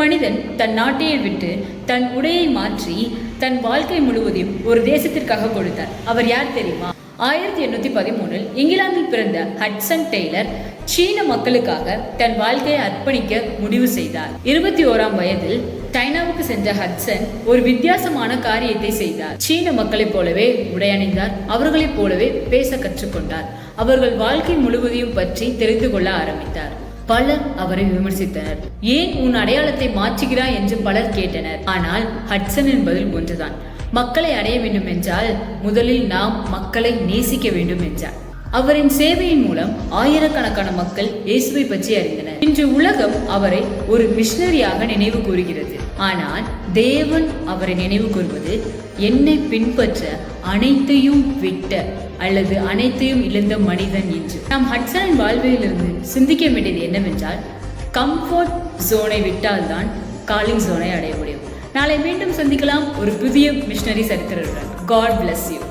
மனிதன் தன் நாட்டையை விட்டு தன் உடையை மாற்றி தன் வாழ்க்கை முழுவதையும் ஒரு தேசத்திற்காக கொடுத்தார். அவர் யார் தெரியுமா? 1813 இங்கிலாந்தில் பிறந்த ஹட்சன் டெய்லர் சீன மக்களுக்காக தன் வாழ்க்கையை அர்ப்பணிக்க முடிவு செய்தார். 21ஆம் வயதில் சைனாவுக்கு சென்ற ஹட்சன் ஒரு வித்தியாசமான காரியத்தை செய்தார். சீன மக்களைப் போலவே உடையணிந்தார். அவர்களைப் போலவே பேச கற்றுக்கொண்டார். அவர்கள் வாழ்க்கை முழுவதையும் பற்றி தெரிந்து கொள்ள ஆரம்பித்தார். பலர் அவரை விமர்சித்தனர். ஏன் உன் அடையாளத்தை மாற்றுகிறாய் என்று பலர் கேட்டனர். ஆனால் ஹட்சனின் பதில் ஒன்றுதான்: மக்களை அடைய வேண்டும் என்றால் முதலில் நாம் மக்களை நேசிக்க வேண்டும் என்றார். அவரின் சேவையின் மூலம் ஆயிரக்கணக்கான மக்கள் இயேசுவை பற்றி அறிந்தனர். இன்று உலகம் அவரை ஒரு மிஷனரியாக நினைவு கூறுகிறது. ஆனால் தேவன் அவரை நினைவு கூறுவது என்னை பின்பற்ற அனைத்தையும் விட்ட அல்லது அனைத்தையும் இழந்த மனிதன் என்று. நாம் ஹட்சனின் வாழ்விலிருந்து சிந்திக்க வேண்டியது என்னவென்றால், கம்ஃபர்ட் ஜோனை விட்டால்தான் காலிங் ஜோனை அடைய முடியும். நாளை மீண்டும் சந்திக்கலாம் ஒரு புதிய மிஷனரி சரித்திரத்துடன். God bless you.